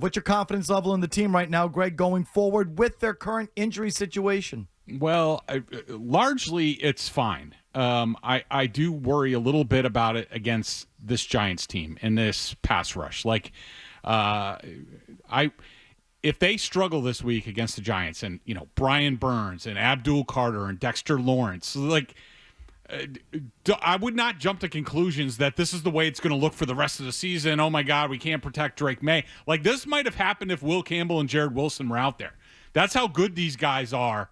What's your confidence level in the team right now, Greg, going forward with their current injury situation? Well, largely it's fine. I do worry a little bit about it against this Giants team and this pass rush. If they struggle this week against the Giants and, Brian Burns and Abdul Carter and Dexter Lawrence, I would not jump to conclusions that this is the way it's going to look for the rest of the season. Oh, my God, we can't protect Drake May. This might have happened if Will Campbell and Jared Wilson were out there. That's how good these guys are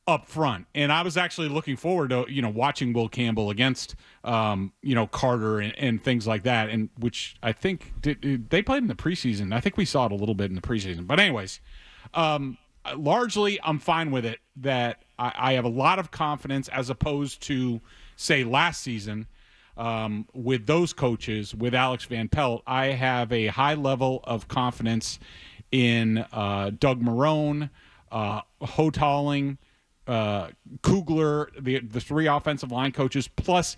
up front. And I was actually looking forward to, watching Will Campbell against, Carter and things like that, and which I think they played in the preseason. I think we saw it a little bit in the preseason. But anyways, largely I'm fine with it that I have a lot of confidence as opposed to, say, last season with those coaches, with Alex Van Pelt. I have a high level of confidence in Doug Marrone, Hotaling, Kugler, the three offensive line coaches, plus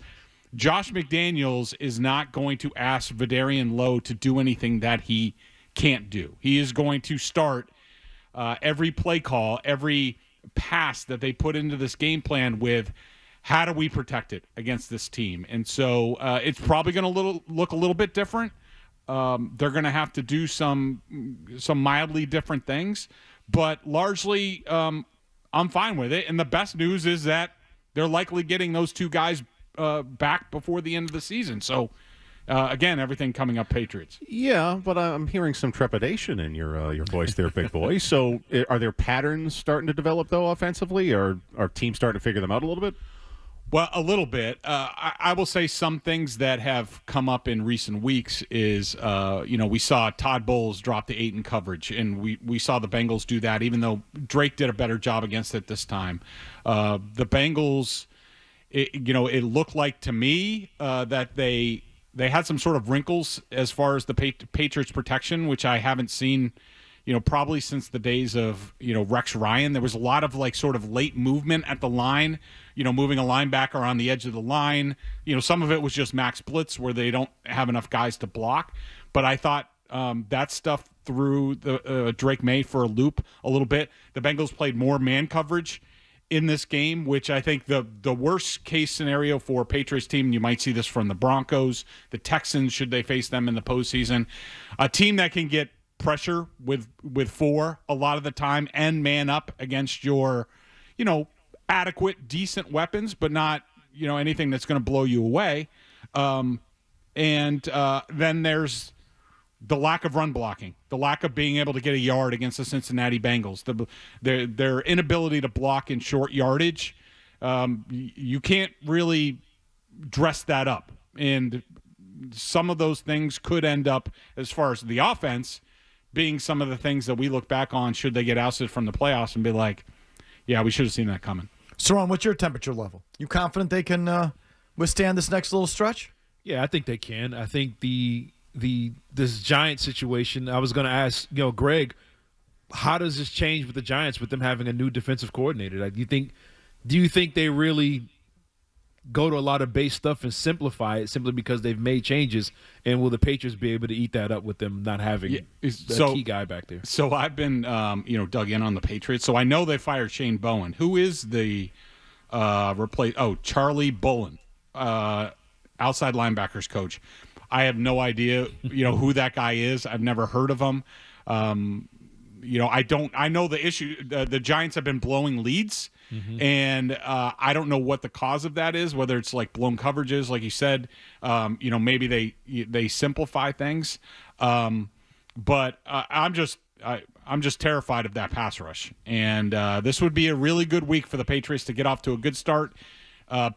Josh McDaniels is not going to ask Vidarian Lowe to do anything that he can't do. He is going to start every play call, every pass that they put into this game plan with, how do we protect it against this team? And so it's probably going to look a little bit different. They're going to have to do some mildly different things, but largely I'm fine with it. And the best news is that they're likely getting those two guys back before the end of the season. So, again, everything coming up Patriots. Yeah, but I'm hearing some trepidation in your voice there, big boy. So are there patterns starting to develop, though, offensively? Or are teams starting to figure them out a little bit? Well, a little bit. I will say some things that have come up in recent weeks is, we saw Todd Bowles drop the 8 in coverage, and we saw the Bengals do that, even though Drake did a better job against it this time. The Bengals, it looked like to me that they had some sort of wrinkles as far as the Patriots protection, which I haven't seen, probably since the days of, Rex Ryan. There was a lot of sort of late movement at the line, moving a linebacker on the edge of the line. Some of it was just max blitz where they don't have enough guys to block. But I thought that stuff threw the Drake May for a loop a little bit. The Bengals played more man coverage in this game, which I think the worst case scenario for Patriots team, and you might see this from the Broncos, the Texans, should they face them in the postseason, a team that can get pressure with 4 a lot of the time and man up against your, adequate, decent weapons, but not, anything that's going to blow you away. Then there's the lack of run blocking, the lack of being able to get a yard against the Cincinnati Bengals, their inability to block in short yardage. You can't really dress that up. And some of those things could end up, as far as the offense, being some of the things that we look back on should they get ousted from the playoffs and be like, yeah, we should have seen that coming. Cerrone, what's your temperature level? You confident they can withstand this next little stretch? Yeah, I think they can. I think this Giants situation, I was going to ask, Greg, how does this change with the Giants with them having a new defensive coordinator? Do you think they really go to a lot of base stuff and simplify it simply because they've made changes? And will the Patriots be able to eat that up with them not having a key guy back there? So I've been, dug in on the Patriots. So I know they fired Shane Bowen. Who is the Charlie Bullen, outside linebackers coach. I have no idea, who that guy is. I've never heard of him. I know the issue. The Giants have been blowing leads. Mm-hmm. And I don't know what the cause of that is, whether it's blown coverages, like you said, maybe they simplify things. But I'm just terrified of that pass rush. And this would be a really good week for the Patriots to get off to a good start,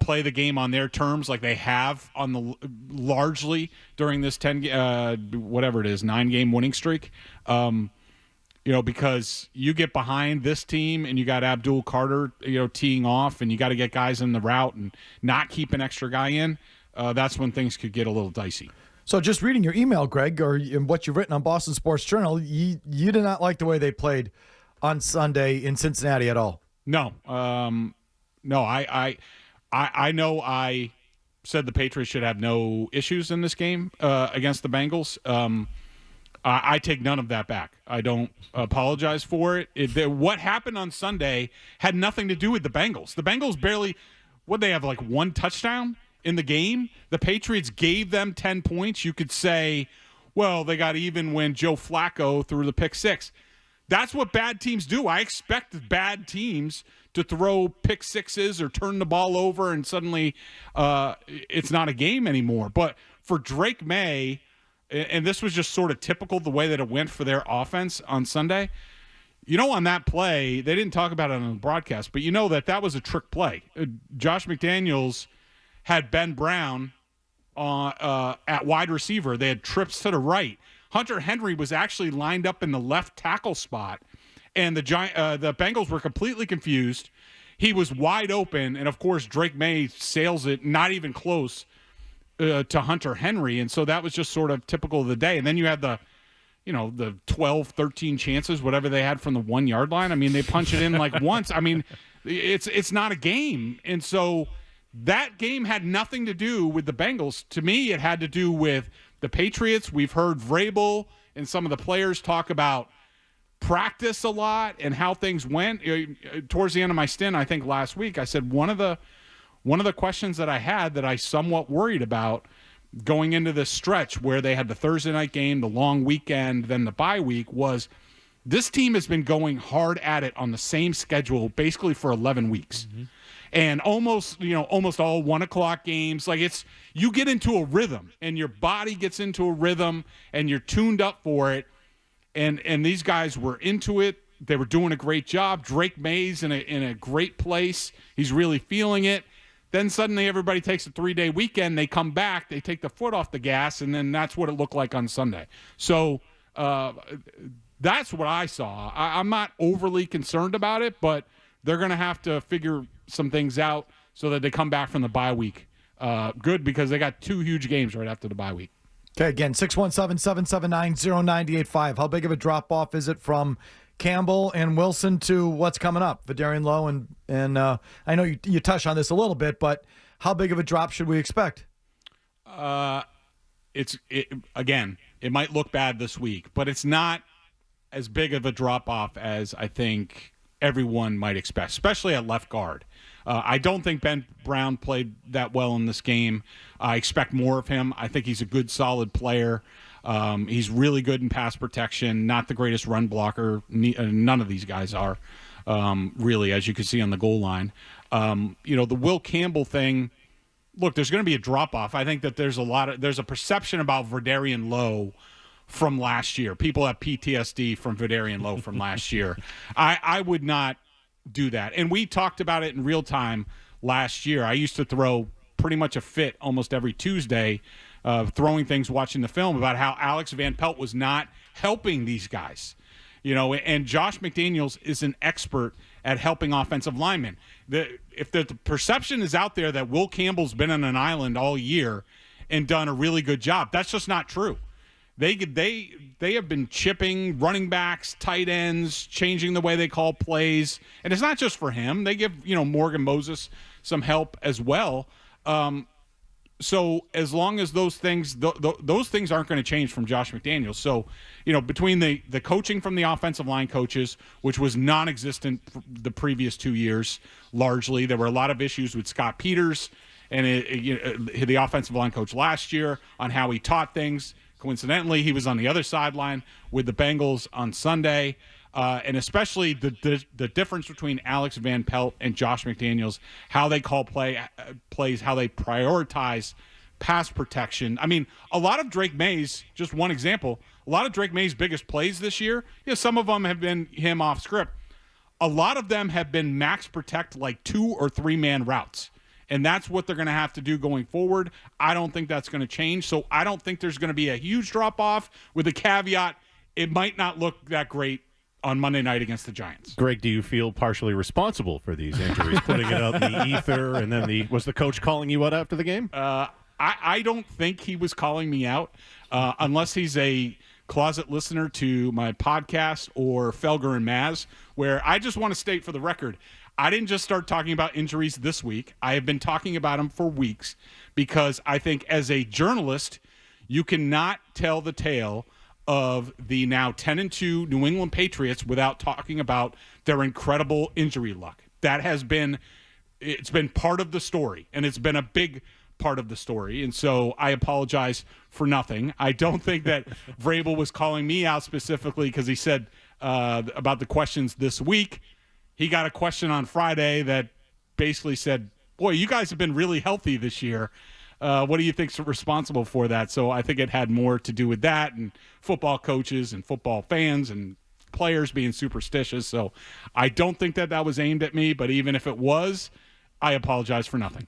play the game on their terms like they have on the largely during this 9-game winning streak. Because you get behind this team and you got Abdul Carter, teeing off, and you got to get guys in the route and not keep an extra guy in, that's when things could get a little dicey. So just reading your email, Greg, or what you've written on Boston Sports Journal, you did not like the way they played on Sunday in Cincinnati at all. No. No, I know I said the Patriots should have no issues in this game against the Bengals. I take none of that back. I don't apologize for it. What happened on Sunday had nothing to do with the Bengals. The Bengals barely – what, they have like one touchdown in the game? The Patriots gave them 10 points. You could say, well, they got even when Joe Flacco threw the pick six. That's what bad teams do. I expect bad teams to throw pick sixes or turn the ball over and suddenly it's not a game anymore. But for Drake May – and this was just sort of typical the way that it went for their offense on Sunday. On that play, they didn't talk about it on the broadcast, but that was a trick play. Josh McDaniels had Ben Brown at wide receiver. They had trips to the right. Hunter Henry was actually lined up in the left tackle spot, and the Bengals were completely confused. He was wide open, and, of course, Drake May sails it, not even close, to Hunter Henry, and so that was just sort of typical of the day. And then you had the 12, 13 chances, whatever they had from the 1 yard line. I mean, they punch it in like once. I mean, it's not a game. And so that game had nothing to do with the Bengals. To me, it had to do with the Patriots. We've heard Vrabel and some of the players talk about practice a lot and how things went. Towards the end of my stint, I think last week, I said one of the questions that I had that I somewhat worried about going into this stretch where they had the Thursday night game, the long weekend, then the bye week was this team has been going hard at it on the same schedule basically for 11 weeks. Mm-hmm. And almost all 1 o'clock games. Like you get into a rhythm and your body gets into a rhythm and you're tuned up for it. And these guys were into it. They were doing a great job. Drake May's in a great place. He's really feeling it. Then suddenly everybody takes a 3-day weekend. They come back. They take the foot off the gas, and then that's what it looked like on Sunday. So that's what I saw. I'm not overly concerned about it, but they're going to have to figure some things out so that they come back from the bye week good because they got 2 huge games right after the bye week. Okay, again, 617-779-0985. How big of a drop-off is it from Campbell and Wilson to what's coming up, Vederian Lowe, and I know you touched on this a little bit, but how big of a drop should we expect? Again, it might look bad this week, but it's not as big of a drop off as I think everyone might expect, especially at left guard. I don't think Ben Brown played that well in this game. I expect more of him. I think he's a good, solid player. He's really good in pass protection, not the greatest run blocker. None of these guys are, really, as you can see on the goal line. The Will Campbell thing, look, there's going to be a drop-off. I think that there's a perception about Vederian Lowe from last year. People have PTSD from Vederian Lowe from last year. I would not do that. And we talked about it in real time last year. I used to throw pretty much a fit almost every Tuesday throwing things, watching the film about how Alex Van Pelt was not helping these guys, and Josh McDaniels is an expert at helping offensive linemen. If the perception is out there that Will Campbell's been on an island all year and done a really good job, that's just not true. They have been chipping running backs, tight ends, changing the way they call plays, and it's not just for him. They give Morgan Moses some help as well. So as long as those things those things aren't going to change from Josh McDaniels. So, between the coaching from the offensive line coaches, which was non-existent the previous 2 years, largely, there were a lot of issues with Scott Peters and the offensive line coach last year on how he taught things. Coincidentally, he was on the other sideline with the Bengals on Sunday. And especially the difference between Alex Van Pelt and Josh McDaniels, how they call plays, how they prioritize pass protection. I mean, a lot of Drake May's, just one example, a lot of Drake May's biggest plays this year, some of them have been him off script. A lot of them have been max protect, like 2 or 3 man routes. And that's what they're going to have to do going forward. I don't think that's going to change. So I don't think there's going to be a huge drop off, with the caveat it might not look that great on Monday night against the Giants. Greg, do you feel partially responsible for these injuries, putting it out in the ether, and then was the coach calling you out after the game? I don't think he was calling me out, unless he's a closet listener to my podcast or Felger and Maz, where I just want to state for the record, I didn't just start talking about injuries this week. I have been talking about them for weeks, because I think as a journalist, you cannot tell the tale of the now 10-2 New England Patriots without talking about their incredible injury luck. It's been part of the story, and it's been a big part of the story. And so I apologize for nothing. I don't think that Vrabel was calling me out specifically because he said about the questions this week. He got a question on Friday that basically said, boy, you guys have been really healthy this year. What do you think's responsible for that? So I think it had more to do with that and football coaches and football fans and players being superstitious. So I don't think that was aimed at me, but even if it was, I apologize for nothing.